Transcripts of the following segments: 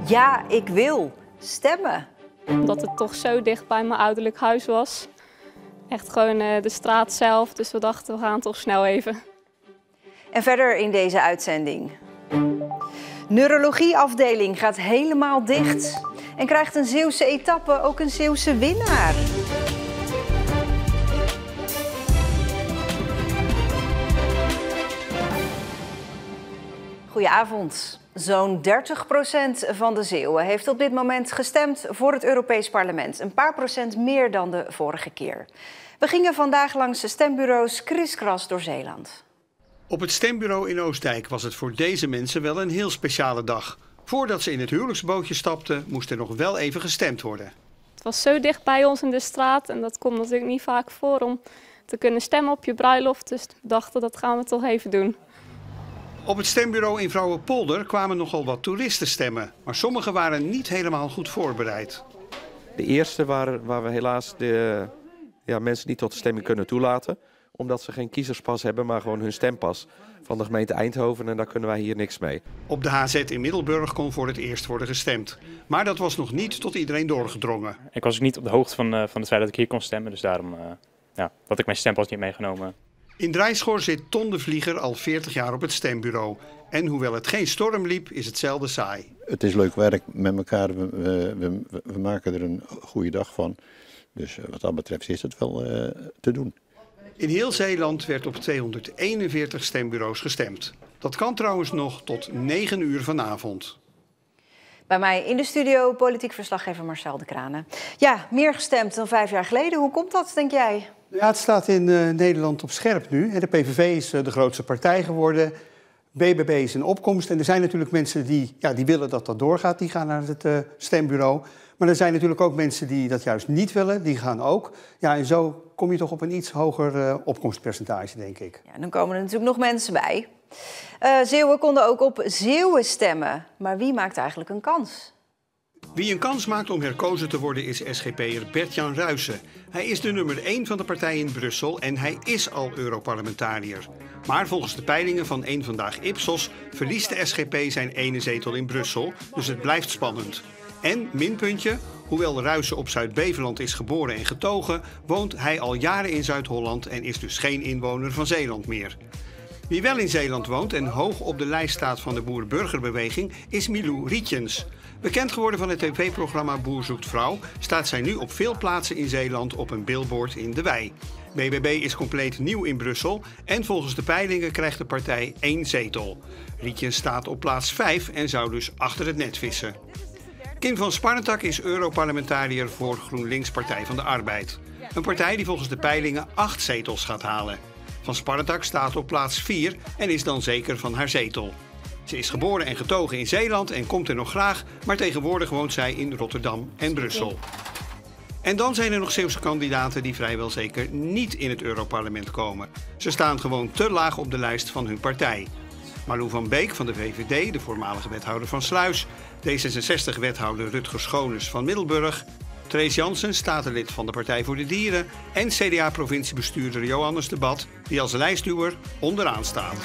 Ja, ik wil stemmen. Omdat het toch zo dicht bij mijn ouderlijk huis was. Echt gewoon de straat zelf, dus we dachten we gaan toch snel even. En verder in deze uitzending. Neurologieafdeling gaat helemaal dicht. En krijgt een Zeeuwse etappe ook een Zeeuwse winnaar. Goedenavond. Zo'n 30% van de Zeeuwen heeft op dit moment gestemd voor het Europees Parlement. Een paar procent meer dan de vorige keer. We gingen vandaag langs de stembureaus kriskras door Zeeland. Op het stembureau in Oostdijk was het voor deze mensen wel een heel speciale dag. Voordat ze in het huwelijksbootje stapten, moest er nog wel even gestemd worden. Het was zo dicht bij ons in de straat en dat komt natuurlijk niet vaak voor om te kunnen stemmen op je bruiloft. Dus we dachten dat gaan we toch even doen. Op het stembureau in Vrouwenpolder kwamen nogal wat toeristen stemmen. Maar sommigen waren niet helemaal goed voorbereid. De eerste waar we helaas de mensen niet tot de stemming kunnen toelaten. Omdat ze geen kiezerspas hebben, maar gewoon hun stempas van de gemeente Eindhoven. En daar kunnen wij hier niks mee. Op de HZ in Middelburg kon voor het eerst worden gestemd. Maar dat was nog niet tot iedereen doorgedrongen. Ik was ook niet op de hoogte van het feit dat ik hier kon stemmen. Dus daarom had ik mijn stempas niet meegenomen. In Drijschoor zit Ton de Vlieger al 40 jaar op het stembureau. En hoewel het geen storm liep, is het zelden saai. Het is leuk werk met elkaar. We maken er een goede dag van. Dus wat dat betreft is het wel te doen. In heel Zeeland werd op 241 stembureaus gestemd. Dat kan trouwens nog tot 9 uur vanavond. Bij mij in de studio politiek verslaggever Marcel de Kranen. Ja, meer gestemd dan 5 jaar geleden. Hoe komt dat, denk jij? Ja, het staat in Nederland op scherp nu. De PVV is de grootste partij geworden. BBB is in opkomst. En er zijn natuurlijk mensen die willen dat dat doorgaat. Die gaan naar het stembureau. Maar er zijn natuurlijk ook mensen die dat juist niet willen. Die gaan ook. Ja, en zo kom je toch op een iets hoger opkomstpercentage, denk ik. Ja, dan komen er natuurlijk nog mensen bij. Zeeuwen konden ook op Zeeuwen stemmen. Maar wie maakt eigenlijk een kans? Wie een kans maakt om herkozen te worden is SGP'er Bert-Jan Ruijsen. Hij is de nummer 1 van de partij in Brussel en hij is al Europarlementariër. Maar volgens de peilingen van Eén Vandaag Ipsos verliest de SGP zijn ene zetel in Brussel, dus het blijft spannend. En, minpuntje, hoewel Ruijsen op Zuid-Beveland is geboren en getogen, woont hij al jaren in Zuid-Holland en is dus geen inwoner van Zeeland meer. Wie wel in Zeeland woont en hoog op de lijst staat van de boer-burgerbeweging is Milou Rietjens. Bekend geworden van het tv-programma Boer zoekt vrouw, staat zij nu op veel plaatsen in Zeeland op een billboard in de wei. BBB is compleet nieuw in Brussel en volgens de peilingen krijgt de partij 1 zetel. Rietjens staat op plaats 5 en zou dus achter het net vissen. Kim van Sparrentak is Europarlementariër voor GroenLinks Partij van de Arbeid. Een partij die volgens de peilingen 8 zetels gaat halen. Van Sparrentak staat op plaats 4 en is dan zeker van haar zetel. Ze is geboren en getogen in Zeeland en komt er nog graag, maar tegenwoordig woont zij in Rotterdam en Brussel. En dan zijn er nog Zeeuwse kandidaten die vrijwel zeker niet in het Europarlement komen. Ze staan gewoon te laag op de lijst van hun partij. Marlou van Beek van de VVD, de voormalige wethouder van Sluis, D66-wethouder Rutger Schoones van Middelburg, Trees Jansen, statenlid van de Partij voor de Dieren en CDA-provinciebestuurder Johannes de Bat, die als lijstduwer onderaan staat.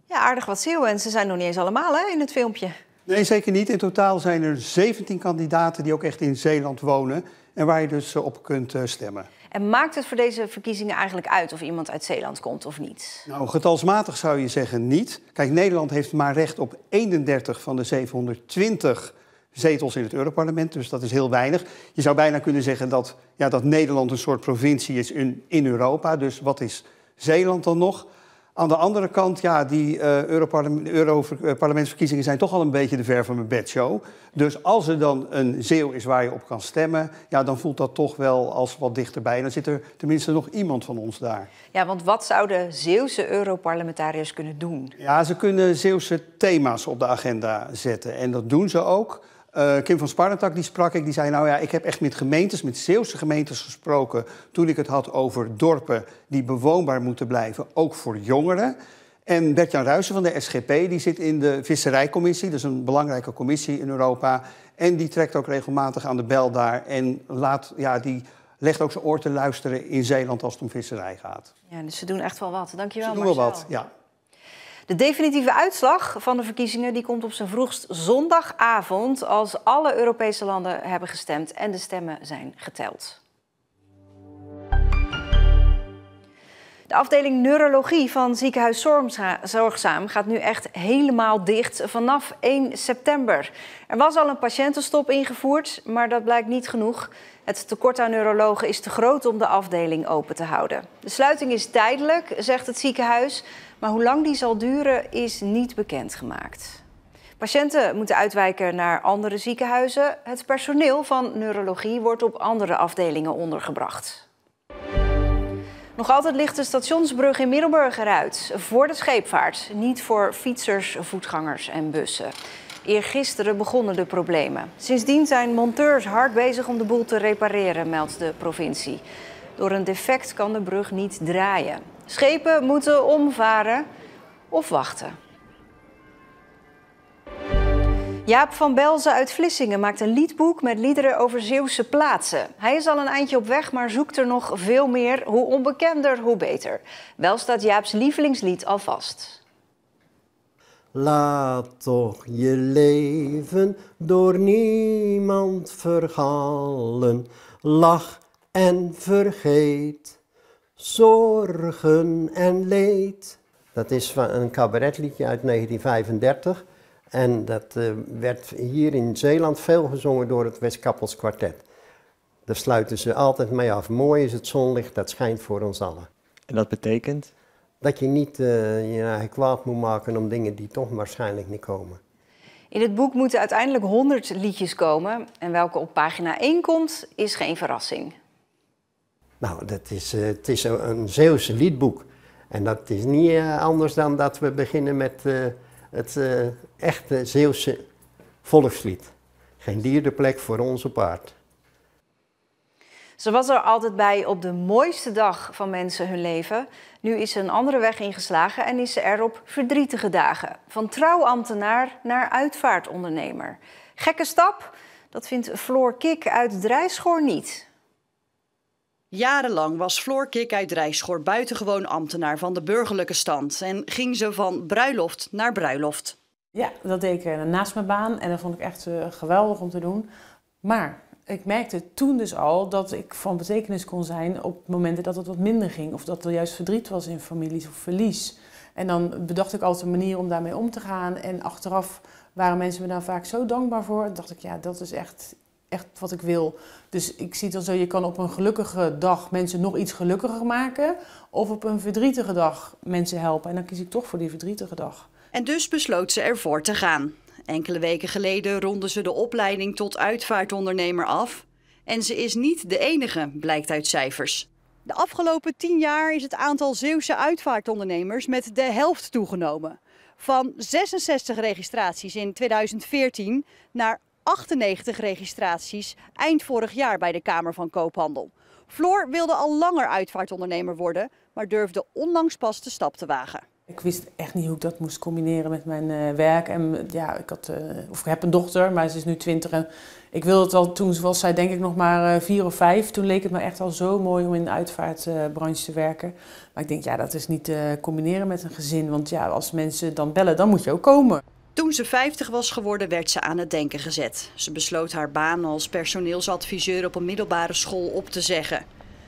Ja, aardig wat Zeeuwen en ze zijn nog niet eens allemaal in het filmpje. Nee, zeker niet. In totaal zijn er 17 kandidaten die ook echt in Zeeland wonen en waar je dus op kunt stemmen. En maakt het voor deze verkiezingen eigenlijk uit of iemand uit Zeeland komt of niet? Nou, getalsmatig zou je zeggen niet. Kijk, Nederland heeft maar recht op 31 van de 720 zetels in het Europarlement, dus dat is heel weinig. Je zou bijna kunnen zeggen dat Nederland een soort provincie is in Europa. Dus wat is Zeeland dan nog? Aan de andere kant, die Europarlementsverkiezingen zijn toch al een beetje de ver van mijn bedshow. Dus als er dan een Zeeuw is waar je op kan stemmen, dan voelt dat toch wel als wat dichterbij. En dan zit er tenminste nog iemand van ons daar. Ja, want wat zouden Zeeuwse Europarlementariërs kunnen doen? Ja, ze kunnen Zeeuwse thema's op de agenda zetten. En dat doen ze ook. Kim van Sparrentak, die sprak ik, die zei, ik heb echt met Zeeuwse gemeentes gesproken toen ik het had over dorpen die bewoonbaar moeten blijven, ook voor jongeren. En Bert-Jan Ruijsen van de SGP, die zit in de Visserijcommissie, dat is een belangrijke commissie in Europa. En die trekt ook regelmatig aan de bel daar en die legt ook zijn oor te luisteren in Zeeland als het om visserij gaat. Ja, dus ze doen echt wel wat. Dankjewel, Marcel. Ze doen wel Marcel. wat, ja. De definitieve uitslag van de verkiezingen die komt op zijn vroegst zondagavond als alle Europese landen hebben gestemd en de stemmen zijn geteld. De afdeling neurologie van ziekenhuis Zorgzaam gaat nu echt helemaal dicht vanaf 1 september. Er was al een patiëntenstop ingevoerd, maar dat blijkt niet genoeg. Het tekort aan neurologen is te groot om de afdeling open te houden. De sluiting is tijdelijk, zegt het ziekenhuis, maar hoe lang die zal duren is niet bekendgemaakt. Patiënten moeten uitwijken naar andere ziekenhuizen. Het personeel van neurologie wordt op andere afdelingen ondergebracht. Nog altijd ligt de stationsbrug in Middelburg eruit. Voor de scheepvaart, niet voor fietsers, voetgangers en bussen. Eergisteren begonnen de problemen. Sindsdien zijn monteurs hard bezig om de boel te repareren, meldt de provincie. Door een defect kan de brug niet draaien. Schepen moeten omvaren of wachten. Jaap van Belzen uit Vlissingen maakt een liedboek met liederen over Zeeuwse plaatsen. Hij is al een eindje op weg, maar zoekt er nog veel meer. Hoe onbekender, hoe beter. Wel staat Jaap's lievelingslied al vast. Laat toch je leven door niemand vergalen. Lach en vergeet, zorgen en leed. Dat is een cabaretliedje uit 1935. En dat werd hier in Zeeland veel gezongen door het Westkappels Kwartet. Daar sluiten ze altijd mee af. Mooi is het zonlicht, dat schijnt voor ons allen. En dat betekent? Dat je niet je eigen kwaad moet maken om dingen die toch waarschijnlijk niet komen. In het boek moeten uiteindelijk 100 liedjes komen. En welke op pagina 1 komt, is geen verrassing. Nou, het is een Zeeuwse liedboek. En dat is niet anders dan dat we beginnen met het echte Zeeuwse volkslied. Geen dierdeplek voor onze paard. Ze was er altijd bij op de mooiste dag van mensen hun leven. Nu is ze een andere weg ingeslagen en is ze er op verdrietige dagen. Van trouwambtenaar naar uitvaartondernemer. Gekke stap? Dat vindt Floor Kik uit Drijschoor niet. Jarenlang was Floor Kik uit Drijschoor buitengewoon ambtenaar van de burgerlijke stand. En ging zo van bruiloft naar bruiloft. Ja, dat deed ik naast mijn baan en dat vond ik echt geweldig om te doen. Maar ik merkte toen dus al dat ik van betekenis kon zijn op momenten dat het wat minder ging. Of dat er juist verdriet was in families of verlies. En dan bedacht ik altijd een manier om daarmee om te gaan. En achteraf waren mensen me daar vaak zo dankbaar voor. En dacht ik, ja, dat is echt wat ik wil. Dus ik zie het dan zo, je kan op een gelukkige dag mensen nog iets gelukkiger maken. Of op een verdrietige dag mensen helpen. En dan kies ik toch voor die verdrietige dag. En dus besloot ze ervoor te gaan. Enkele weken geleden rondde ze de opleiding tot uitvaartondernemer af. En ze is niet de enige, blijkt uit cijfers. De afgelopen 10 jaar is het aantal Zeeuwse uitvaartondernemers met de helft toegenomen. Van 66 registraties in 2014 naar 98 registraties eind vorig jaar bij de Kamer van Koophandel. Floor wilde al langer uitvaartondernemer worden, maar durfde onlangs de stap te wagen. Ik wist echt niet hoe ik dat moest combineren met mijn werk. En ja, ik heb een dochter, maar ze is nu 20. En ik wilde het al, toen was zij denk ik nog maar 4 of 5. Toen leek het me echt al zo mooi om in de uitvaartbranche te werken. Maar ik denk, ja, dat is niet te combineren met een gezin. Want ja, als mensen dan bellen, dan moet je ook komen. Toen ze 50 was geworden, werd ze aan het denken gezet. Ze besloot haar baan als personeelsadviseur op een middelbare school op te zeggen.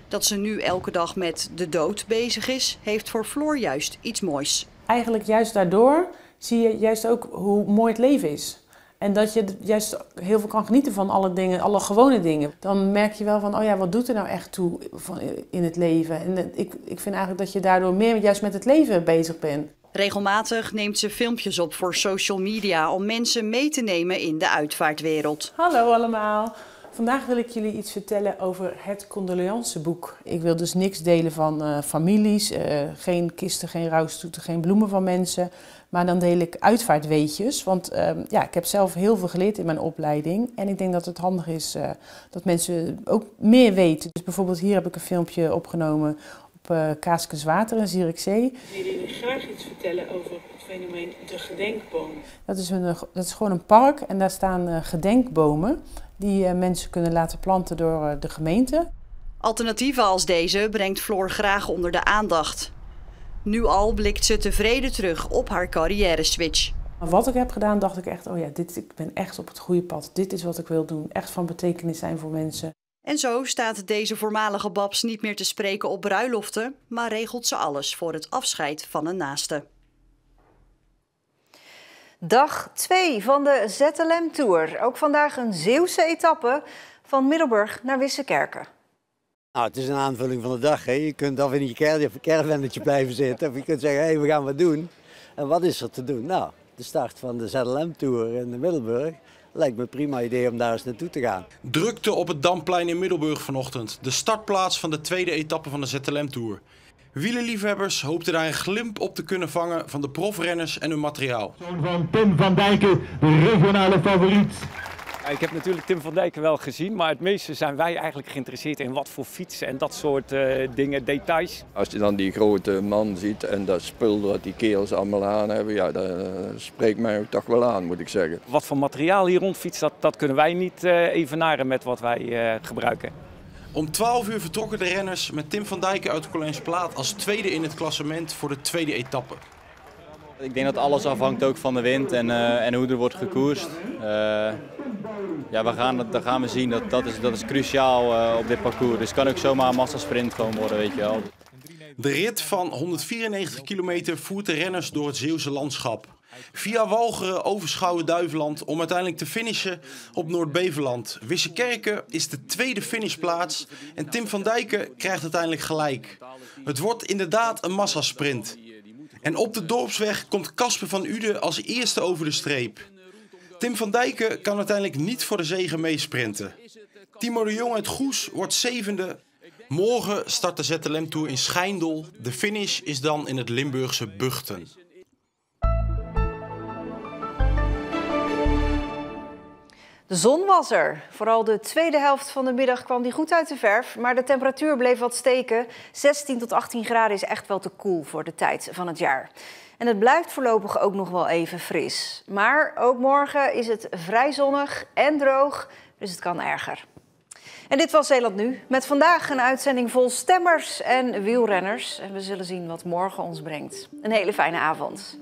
Dat ze nu elke dag met de dood bezig is, heeft voor Floor juist iets moois. Eigenlijk juist daardoor zie je juist ook hoe mooi het leven is. En dat je juist heel veel kan genieten van alle dingen, alle gewone dingen. Dan merk je wel van, oh ja, wat doet er nou echt toe in het leven? En ik vind eigenlijk dat je daardoor meer juist met het leven bezig bent. Regelmatig neemt ze filmpjes op voor social media om mensen mee te nemen in de uitvaartwereld. Hallo allemaal. Vandaag wil ik jullie iets vertellen over het condoleanceboek. Ik wil dus niks delen van families, geen kisten, geen rouwstoeten, geen bloemen van mensen. Maar dan deel ik uitvaartweetjes, want ik heb zelf heel veel geleerd in mijn opleiding. En ik denk dat het handig is dat mensen ook meer weten. Dus bijvoorbeeld hier heb ik een filmpje opgenomen op Kaaskenswater in Zierikzee. Ik wil jullie graag iets vertellen over het fenomeen de gedenkboom. Dat is gewoon een park en daar staan gedenkbomen die mensen kunnen laten planten door de gemeente. Alternatieven als deze brengt Floor graag onder de aandacht. Nu al blikt ze tevreden terug op haar carrière-switch. Wat ik heb gedaan, dacht ik echt, oh ja, ik ben echt op het goede pad. Dit is wat ik wil doen. Echt van betekenis zijn voor mensen. En zo staat deze voormalige babs niet meer te spreken op bruiloften, maar regelt ze alles voor het afscheid van een naaste. Dag 2 van de ZLM Tour. Ook vandaag een Zeeuwse etappe van Middelburg naar Wissekerke. Nou, het is een aanvulling van de dag. Hè. Je kunt of in je caravannetje blijven zitten of je kunt zeggen, hey, we gaan wat doen. En wat is er te doen? Nou, de start van de ZLM Tour in de Middelburg. Lijkt me een prima idee om daar eens naartoe te gaan. Drukte op het Damplein in Middelburg vanochtend. De startplaats van de tweede etappe van de ZLM Tour. Wielerliefhebbers hoopten daar een glimp op te kunnen vangen van de profrenners en hun materiaal. Van Tim van Dijken, de regionale favoriet. Ja, ik heb natuurlijk Tim van Dijken wel gezien, maar het meeste zijn wij eigenlijk geïnteresseerd in wat voor fietsen en dat soort dingen, details. Als je dan die grote man ziet en dat spul wat die kerels allemaal aan hebben, ja, dat spreekt mij ook toch wel aan, moet ik zeggen. Wat voor materiaal hier rondfietst, dat kunnen wij niet evenaren met wat wij gebruiken. Om 12 uur vertrokken de renners met Tim van Dijken uit Colleense-Plaat als tweede in het klassement voor de tweede etappe. Ik denk dat alles afhangt ook van de wind en hoe er wordt gekoerst. Ja, dan gaan we zien, dat is cruciaal op dit parcours. Dus het kan ook zomaar een massasprint gewoon worden, weet je wel. De rit van 194 kilometer voert de renners door het Zeeuwse landschap. Via Walcheren, Overschouwen, Duiveland om uiteindelijk te finishen op Noord-Beveland. Wissekerke is de tweede finishplaats en Tim van Dijken krijgt uiteindelijk gelijk. Het wordt inderdaad een massasprint. En op de dorpsweg komt Casper van Uden als eerste over de streep. Tim van Dijken kan uiteindelijk niet voor de zege meesprinten. Timo de Jong uit Goes wordt zevende. Morgen start de ZLM Tour in Schijndel. De finish is dan in het Limburgse Buchten. De zon was er. Vooral de tweede helft van de middag kwam die goed uit de verf. Maar de temperatuur bleef wat steken. 16 tot 18 graden is echt wel te koel voor de tijd van het jaar. En het blijft voorlopig ook nog wel even fris. Maar ook morgen is het vrij zonnig en droog, dus het kan erger. En dit was Zeeland Nu. Met vandaag een uitzending vol stemmers en wielrenners. En we zullen zien wat morgen ons brengt. Een hele fijne avond.